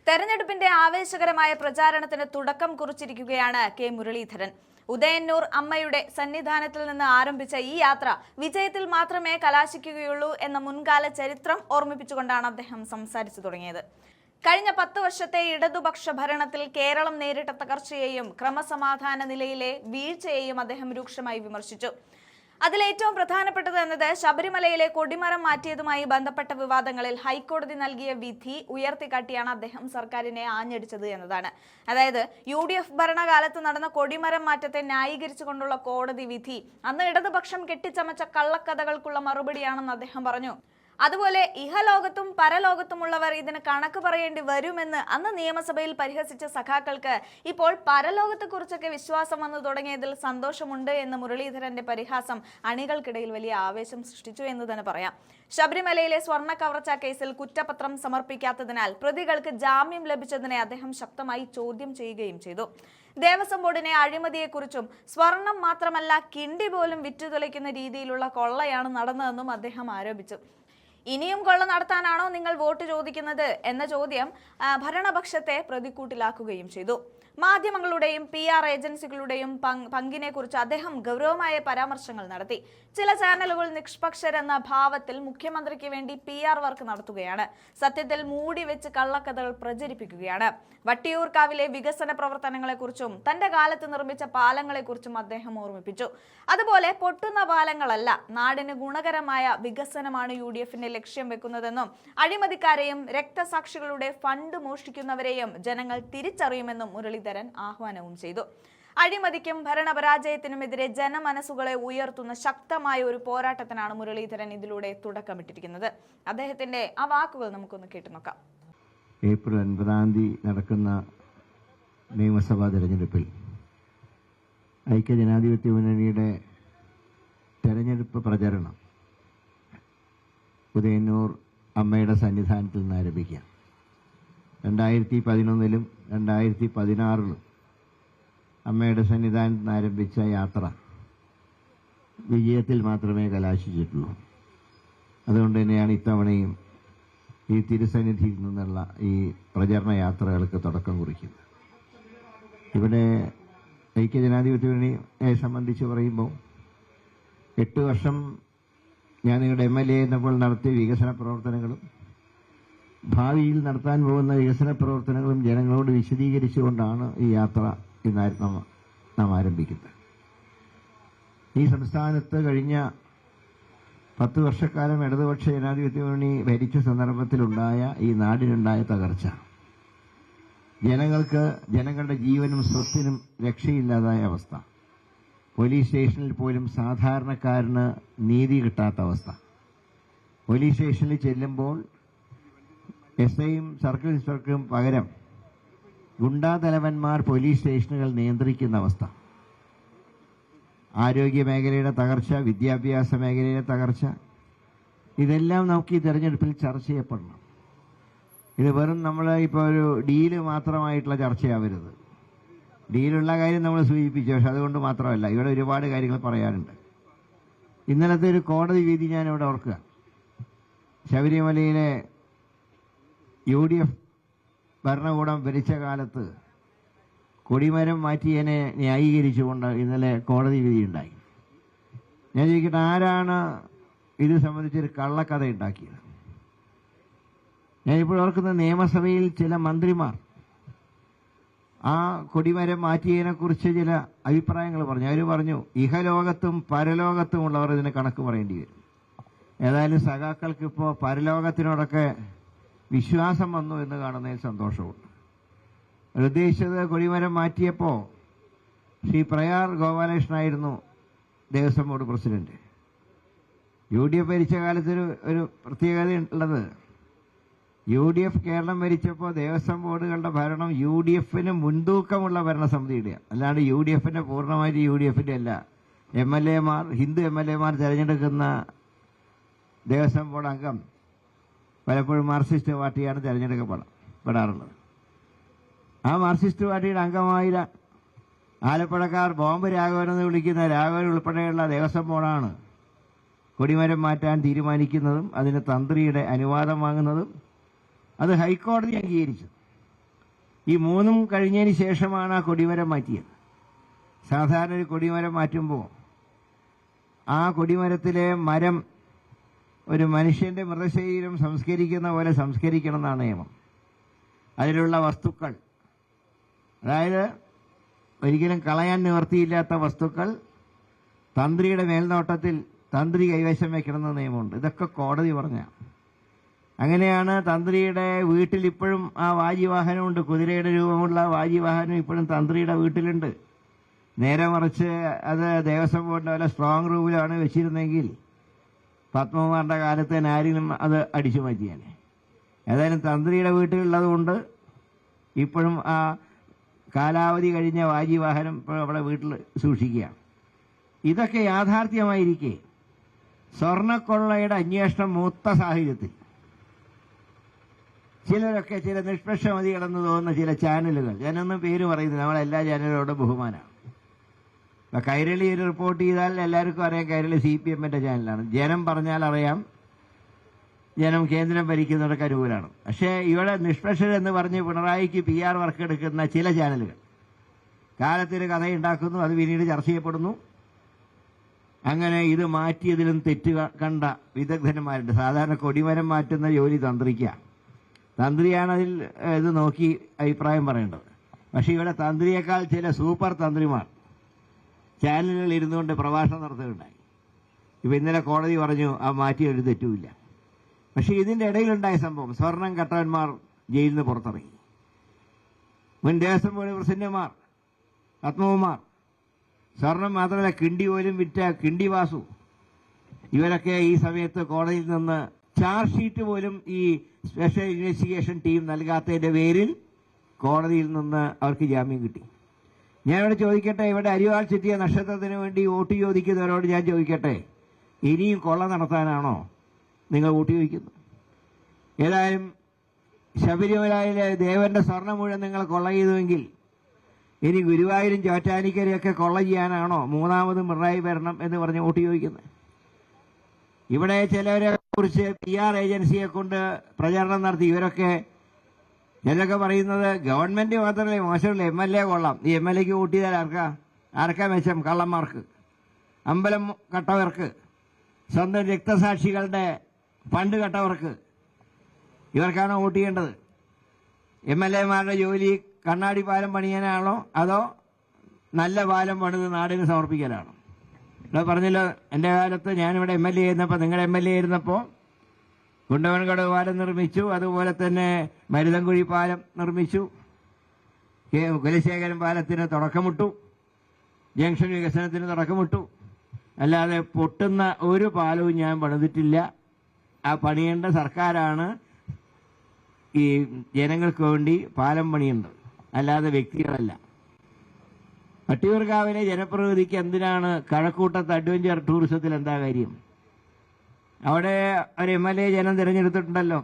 തെരഞ്ഞെടുപ്പിന്റെ ആവേശകരമായ പ്രചാരണത്തിന് തുടക്കം കുറിച്ചിരിക്കുകയാണ് കെ മുരളീധരൻ. ഉദയന്നൂർ അമ്മയുടെ സന്നിധാനത്തിൽ നിന്ന് ആരംഭിച്ച ഈ യാത്ര വിജയത്തിൽ മാത്രമേ കലാശിക്കുകയുള്ളൂ എന്ന മുൻകാല ചരിത്രം ഓർമ്മിപ്പിച്ചുകൊണ്ടാണ് അദ്ദേഹം സംസാരിച്ചു തുടങ്ങിയത്. കഴിഞ്ഞ 10 വർഷത്തെ ഇടതുപക്ഷ ഭരണത്തിൽ കേരളം നേരിട്ട തകർച്ചയെയും ക്രമസമാധാന നിലയിലെ വീഴ്ചയെയും അദ്ദേഹം രൂക്ഷമായി വിമർശിച്ചു. അതിലേറ്റവും പ്രധാനപ്പെട്ടത് എന്നത് ശബരിമലയിലെ കൊടിമരം മാറ്റിയതുമായി ബന്ധപ്പെട്ട വിവാദങ്ങളിൽ ഹൈക്കോടതി നൽകിയ വിധി ഉയർത്തിക്കാട്ടിയാണ് അദ്ദേഹം സർക്കാരിനെ ആഞ്ഞടിച്ചത് എന്നതാണ്. അതായത് UDF ഭരണകാലത്ത് നടന്ന കൊടിമരം മാറ്റത്തെ ന്യായീകരിച്ചുകൊണ്ടുള്ള കോടതി വിധി അന്ന് ഇടതുപക്ഷം കെട്ടിച്ചമച്ച കള്ളക്കഥകൾക്കുള്ള മറുപടിയാണെന്ന് അദ്ദേഹം പറഞ്ഞു. അതുപോലെ ഇഹലോകത്തും പരലോകത്തുമുള്ളവർ ഇതിന് കണക്ക് പറയേണ്ടി വരുമെന്ന് അന്ന് നിയമസഭയിൽ പരിഹസിച്ച സഖാക്കൾക്ക് ഇപ്പോൾ പരലോകത്തെക്കുറിച്ചൊക്കെ വിശ്വാസം വന്നു തുടങ്ങിയതിൽ സന്തോഷമുണ്ട് എന്ന മുരളീധരന്റെ പരിഹാസം അണികൾക്കിടയിൽ വലിയ ആവേശം സൃഷ്ടിച്ചു എന്ന് തന്നെ പറയാം. ശബരിമലയിലെ സ്വർണ്ണ കവർച്ച കേസിൽ കുറ്റപത്രം സമർപ്പിക്കാത്തതിനാൽ പ്രതികൾക്ക് ജാമ്യം ലഭിച്ചതിനെ അദ്ദേഹം ശക്തമായി ചോദ്യം ചെയ്യുകയും ചെയ്തു. ദേവസ്വം ബോർഡിനെ അഴിമതിയെക്കുറിച്ചും സ്വർണം മാത്രമല്ല കിണ്ടി പോലും വിറ്റുതുലയ്ക്കുന്ന രീതിയിലുള്ള കൊള്ളയാണ് നടന്നതെന്നും അദ്ദേഹം ആരോപിച്ചു. ഇനിയും കൊള്ള നടത്താനാണോ നിങ്ങൾ വോട്ട് ചോദിക്കുന്നത് എന്ന ചോദ്യം ഭരണപക്ഷത്തെ പ്രതിക്കൂട്ടിലാക്കുകയും ചെയ്തു. മാധ്യമങ്ങളുടെയും PR ഏജൻസികളുടെയും പങ്കിനെ കുറിച്ച് അദ്ദേഹം ഗൗരവമായ പരാമർശങ്ങൾ നടത്തി. ചില ചാനലുകൾ നിഷ്പക്ഷരെന്ന ഭാവത്തിൽ മുഖ്യമന്ത്രിക്ക് വേണ്ടി PR വർക്ക് നടത്തുകയാണ്. സത്യത്തിൽ മൂടി വെച്ച് കള്ളക്കഥകൾ പ്രചരിപ്പിക്കുകയാണ്. വട്ടിയൂർക്കാവിലെ വികസന പ്രവർത്തനങ്ങളെക്കുറിച്ചും തന്റെ കാലത്ത് നിർമ്മിച്ച പാലങ്ങളെക്കുറിച്ചും അദ്ദേഹം ഓർമ്മിപ്പിച്ചു. അതുപോലെ പൊട്ടുന്ന പാലങ്ങളല്ല, നാടിന് ഗുണകരമായ വികസനമാണ് UDFന്റെ ലക്ഷ്യം വെക്കുന്നതെന്നും അഴിമതിക്കാരെയും രക്തസാക്ഷികളുടെ ഫണ്ട് മോഷ്ടിക്കുന്നവരെയും ജനങ്ങൾ തിരിച്ചറിയുമെന്നും മുരളീധരൻ ആഹ്വാനവും ചെയ്തു. അഴിമതിക്കും ഭരണപരാജയത്തിനുമെതിരെ ജനമനസ്സുകളെ ഉയർത്തുന്ന ശക്തമായ ഒരു പോരാട്ടത്തിനാണ് മുരളീധരൻ ഇതിലൂടെ തുടക്കമിട്ടിരിക്കുന്നത്. അദ്ദേഹത്തിന്റെ ആ വാക്കുകൾ നമുക്കൊന്ന് കേട്ടുനോക്കാം. ഏപ്രിൽ 9-ാം തീയതി നടക്കുന്ന നിയമസഭാ തെരഞ്ഞെടുപ്പിൽ ഐക്യജനാധിപത്യ മുന്നണിയുടെ തെരഞ്ഞെടുപ്പ് പ്രചരണം ഉദയന്നൂർ അമ്മയുടെ സന്നിധാനത്തിൽ നിന്ന് ആരംഭിക്കുക. 2011-ലും 2016-ലും അമ്മയുടെ സന്നിധാനത്തിൽ നിന്ന് ആരംഭിച്ച യാത്ര വിജയത്തിൽ മാത്രമേ കലാശിച്ചിട്ടുള്ളൂ. അതുകൊണ്ട് തന്നെയാണ് ഇത്തവണയും ഈ തിരുസന്നിധിയിൽ നിന്നുള്ള ഈ പ്രചരണ യാത്രകൾക്ക് തുടക്കം കുറിക്കുന്നത്. ഇവിടെ ഐക്യജനാധിപത്യ മുന്നണിയെ സംബന്ധിച്ച് പറയുമ്പോൾ 8 വർഷം ഞാൻ നിങ്ങളുടെ MLA എന്നപ്പോൾ നടത്തിയ വികസന പ്രവർത്തനങ്ങളും ഭാവിയിൽ നടത്താൻ പോകുന്ന വികസന പ്രവർത്തനങ്ങളും ജനങ്ങളോട് വിശദീകരിച്ചുകൊണ്ടാണ് ഈ യാത്ര ഇന്ന് നാം ആരംഭിക്കുന്നത്. ഈ സംസ്ഥാനത്ത് കഴിഞ്ഞ 10 വർഷക്കാലം ഇടതുപക്ഷ ജനാധിപത്യ മുന്നണി ഭരിച്ച സന്ദർഭത്തിലുണ്ടായ ഈ നാടിനുണ്ടായ തകർച്ച, ജനങ്ങളുടെ ജീവനും സ്വത്തിനും രക്ഷയില്ലാതായ അവസ്ഥ, പോലീസ് സ്റ്റേഷനിൽ പോലും സാധാരണക്കാരന് നീതി കിട്ടാത്ത അവസ്ഥ, പോലീസ് സ്റ്റേഷനിൽ ചെല്ലുമ്പോൾ SIയും സർക്കിൾ ഇൻസ്പെക്ടറും പകരം ഗുണ്ടാതലവന്മാർ പോലീസ് സ്റ്റേഷനുകൾ നിയന്ത്രിക്കുന്ന അവസ്ഥ, ആരോഗ്യ മേഖലയുടെ തകർച്ച, വിദ്യാഭ്യാസ മേഖലയുടെ തകർച്ച, ഇതെല്ലാം നമുക്ക് ഈ തെരഞ്ഞെടുപ്പിൽ ചർച്ച ചെയ്യപ്പെടണം. ഇത് വെറും നമ്മൾ ഇപ്പോൾ ഒരു ഡീല് മാത്രമായിട്ടുള്ള ചർച്ചയാവരുത്. ഡീലുള്ള കാര്യം നമ്മൾ സൂചിപ്പിച്ചു, പക്ഷെ അതുകൊണ്ട് മാത്രമല്ല, ഇവിടെ ഒരുപാട് കാര്യങ്ങൾ പറയാനുണ്ട്. ഇന്നലത്തെ ഒരു കോടതി വിധി ഞാനിവിടെ ഓർക്കുക. ശബരിമലയിലെ UDF ഭരണകൂടം ഭരിച്ച കാലത്ത് കൊടിമരം മാറ്റിയതിനെ ന്യായീകരിച്ചുകൊണ്ട് ഇന്നലെ കോടതി വിധിയുണ്ടായി. ഞാൻ ചോദിക്കട്ടെ, ആരാണ് ഇത് സംബന്ധിച്ചൊരു കള്ളക്കഥ ഉണ്ടാക്കിയത്? ഞാനിപ്പോൾ ഓർക്കുന്ന നിയമസഭയിൽ ചില മന്ത്രിമാർ ആ കൊടിമരം മാറ്റിയതിനെക്കുറിച്ച് ചില അഭിപ്രായങ്ങൾ പറഞ്ഞു. അവർ പറഞ്ഞു ഇഹലോകത്തും പരലോകത്തുമുള്ളവർ ഇതിന് കണക്ക് പറയേണ്ടി വരും. ഏതായാലും സഖാക്കൾക്ക് ഇപ്പോൾ പരലോകത്തിനോടൊക്കെ വിശ്വാസം വന്നു എന്ന് കാണുന്നതിൽ സന്തോഷമുണ്ട്. ഉദ്ദേശിച്ചത് കൊടിമരം മാറ്റിയപ്പോൾ ശ്രീ പ്രയാർ ഗോപാലകൃഷ്ണനായിരുന്നു ദേവസ്വം ബോർഡ് പ്രസിഡന്റ്. UDF ഭരിച്ച കാലത്തൊരു പ്രത്യേകത ഉള്ളത്, UDF കേരളം ഭരിച്ചപ്പോൾ ദേവസ്വം ബോർഡുകളുടെ ഭരണം UDFന് മുൻതൂക്കമുള്ള ഭരണസമിതിയുടെ, അല്ലാണ്ട് UDFന്റെ പൂർണ്ണമായിട്ട് UDFന്റെ അല്ല. MLAമാർ, ഹിന്ദു MLAമാർ തിരഞ്ഞെടുക്കുന്ന ദേവസ്വം ബോർഡ് അംഗം പലപ്പോഴും മാർക്സിസ്റ്റ് പാർട്ടിയാണ് തിരഞ്ഞെടുക്കപ്പെടാറുള്ളത്. ആ മാർക്സിസ്റ്റ് പാർട്ടിയുടെ അംഗമായ ആലപ്പുഴക്കാർ ബോംബ് രാഘവൻ എന്ന് വിളിക്കുന്ന രാഘവൻ ഉൾപ്പെടെയുള്ള ദേവസ്വം ബോർഡാണ് കൊടിമരം മാറ്റാൻ തീരുമാനിക്കുന്നതും അതിന് തന്ത്രിയുടെ അനുവാദം വാങ്ങുന്നതും അത് ഹൈക്കോടതി അംഗീകരിച്ചു. ഈ മൂന്നും കഴിഞ്ഞതിന് ശേഷമാണ് ആ കൊടിമരം മാറ്റിയത്. സാധാരണ ഒരു കൊടിമരം മാറ്റുമ്പോൾ ആ കൊടിമരത്തിലെ മരം ഒരു മനുഷ്യന്റെ മൃതശരീരം സംസ്കരിക്കുന്ന പോലെ സംസ്കരിക്കണം എന്നാണ് നിയമം. അതിലുള്ള വസ്തുക്കൾ, അതായത് ഒരിക്കലും കളയാൻ നിവർത്തിയില്ലാത്ത വസ്തുക്കൾ തന്ത്രിയുടെ മേൽനോട്ടത്തിൽ തന്ത്രി കൈവശം വയ്ക്കണമെന്ന നിയമമുണ്ട്. ഇതൊക്കെ കോടതി പറഞ്ഞ. അങ്ങനെയാണ് തന്ത്രിയുടെ വീട്ടിൽ ഇപ്പോഴും ആ വാജിവാഹനമുണ്ട്. കുതിരയുടെ രൂപമുള്ള വാജിവാഹനം ഇപ്പോഴും തന്ത്രിയുടെ വീട്ടിലുണ്ട്. നേരെ മറിച്ച് അത് ദേവസ്വം ബോർഡിന്റെ വല്ല സ്ട്രോങ് റൂമിലാണ് വെച്ചിരുന്നെങ്കിൽ പത്മകുമാറിന്റെ കാലത്ത് ആരെങ്കിലും അത് അടിച്ചു മാറ്റിയാനെ. ഏതായാലും തന്ത്രിയുടെ വീട്ടിലുള്ളത് കൊണ്ട് ഇപ്പോഴും ആ കാലാവധി കഴിഞ്ഞ വാജിവാഹനം ഇപ്പോൾ അവിടെ വീട്ടിൽ സൂക്ഷിക്കുകയാണ്. ഇതൊക്കെ യാഥാർത്ഥ്യമായിരിക്കെ സ്വർണ്ണക്കൊള്ളയുടെ അന്വേഷണം മൂത്ത സാഹചര്യത്തിൽ ചിലരൊക്കെ, ചില നിഷ്പക്ഷമതികളെന്ന് തോന്നുന്ന ചില ചാനലുകൾ, ഞാനൊന്നും പേര് പറയുന്നില്ല, നമ്മളെല്ലാ ചാനലുകളുടെ ബഹുമാനമാണ്. ഇപ്പൊ കൈരളി ഒരു റിപ്പോർട്ട് ചെയ്താൽ എല്ലാവർക്കും അറിയാം കൈരളി CPMന്റെ ചാനലാണ്. ജനം പറഞ്ഞാൽ അറിയാം ജനം കേന്ദ്രം ഭരിക്കുന്നവർക്ക് അനുകൂലമാണ്. പക്ഷേ ഇവിടെ നിഷ്പക്ഷരെന്ന് പറഞ്ഞ് പിണറായിക്ക് PR വർക്ക് എടുക്കുന്ന ചില ചാനലുകൾ കാലത്തിന് കഥയുണ്ടാക്കുന്നു, അത് പിന്നീട് ചർച്ച ചെയ്യപ്പെടുന്നു. അങ്ങനെ ഇത് മാറ്റിയതിലും തെറ്റ് കണ്ട വിദഗ്ധന്മാരുണ്ട്. സാധാരണ കൊടിമരം മാറ്റുന്ന ജോലി തന്ത്രിയാണ് അതിൽ ഇത് നോക്കി അഭിപ്രായം പറയേണ്ടത്. പക്ഷെ ഇവിടെ തന്ത്രിയേക്കാൾ ചില സൂപ്പർ തന്ത്രിമാർ ചാനലുകളിൽ ഇരുന്നുകൊണ്ട് പ്രഭാഷണം നടത്തുകയുണ്ടായി. ഇപ്പം ഇന്നലെ കോടതി പറഞ്ഞു ആ മാറ്റിയ ഒരു തെറ്റുമില്ല. പക്ഷെ ഇതിന്റെ ഇടയിലുണ്ടായ സംഭവം, സ്വർണം കട്ടവന്മാർ ജയിലിൽ നിന്ന് പുറത്തിറങ്ങി. മുൻ ദേവസ്വം ബോർഡ് പ്രസിഡന്റുമാർ, പത്മകുമാർ, സ്വർണം മാത്രമല്ല കിണ്ടി പോലും വിറ്റ കിണ്ടി വാസു, ഇവരൊക്കെ ഈ സമയത്ത് കോടതിയിൽ നിന്ന് ചാർജ് ഷീറ്റ് പോലും ഈ സ്പെഷ്യൽ ഇൻവെസ്റ്റിഗേഷൻ ടീം നൽകാത്തതിന്റെ പേരിൽ കോടതിയിൽ നിന്ന് അവർക്ക് ജാമ്യം കിട്ടി. ഞാൻ ഇവിടെ ചോദിക്കട്ടെ, ഇവിടെ അരിവാൾ ചുറ്റിയ നക്ഷത്രത്തിന് വേണ്ടി വോട്ട് ചോദിക്കുന്നവരോട് ഞാൻ ചോദിക്കട്ടെ, ഇനിയും കൊള്ള നടത്താനാണോ നിങ്ങൾ വോട്ട് ചോദിക്കുന്നത്? ഏതായാലും ശബരിമലയിലെ ദേവന്റെ സ്വർണം മുഴുവൻ നിങ്ങൾ കൊള്ള ചെയ്തുവെങ്കിൽ ഇനി ഗുരുവായൂരും ചോറ്റാനിക്കരയൊക്കെ കൊള്ള ചെയ്യാനാണോ മൂന്നാമതും പിണറായി വരണം എന്ന് പറഞ്ഞ് വോട്ട് ചോദിക്കുന്നത്? ഇവിടെ ചിലവരെ കുറിച്ച് PR ഏജൻസിയെ കൊണ്ട് പ്രചാരണം നടത്തി. ഇവരൊക്കെ ചിലരൊക്കെ പറയുന്നത് ഗവൺമെന്റ് മാത്രമല്ലേ മോശമല്ല, MLA കൊള്ളാം. ഈ MLAക്ക് വോട്ട് ചെയ്താൽ ആർക്കാ മെച്ചം? കള്ളന്മാർക്ക്, അമ്പലം കട്ടവർക്ക്, സ്വന്തം രക്തസാക്ഷികളുടെ ഫണ്ട് കട്ടവർക്ക്, ഇവർക്കാണോ വോട്ട് ചെയ്യേണ്ടത്? MLAമാരുടെ ജോലി കണ്ണാടി പാലം പണിയാനാണോ അതോ നല്ല പാലം പണിത് നാടിന് സമർപ്പിക്കലാണോ? ഇവിടെ പറഞ്ഞല്ലോ, എൻ്റെ കാലത്ത് ഞാനിവിടെ MLA ആയിരുന്നപ്പോൾ, നിങ്ങളുടെ MLA ആയിരുന്നപ്പോൾ കുണ്ടവൻകട പാലം നിർമ്മിച്ചു, അതുപോലെ തന്നെ മരുതൻകുഴി പാലം നിർമ്മിച്ചു, കുലശേഖരൻ പാലത്തിന് തുടക്കമിട്ടു, ജംഗ്ഷൻ വികസനത്തിന് തുടക്കമിട്ടു. അല്ലാതെ പൊട്ടുന്ന ഒരു പാലവും ഞാൻ പണിതിട്ടില്ല. ആ പണിയേണ്ട സർക്കാരാണ് ഈ ജനങ്ങൾക്ക് വേണ്ടി പാലം പണിയേണ്ടത്, അല്ലാതെ വ്യക്തികളല്ല. വട്ടിയൂർക്കാവിലെ ജനപ്രതിനിധിക്ക് എന്തിനാണ് കഴക്കൂട്ടത്ത് അഡ്വഞ്ചർ ടൂറിസത്തിൽ എന്താ കാര്യം? അവിടെ ഒരു MLA ജനം തിരഞ്ഞെടുത്തിട്ടുണ്ടല്ലോ.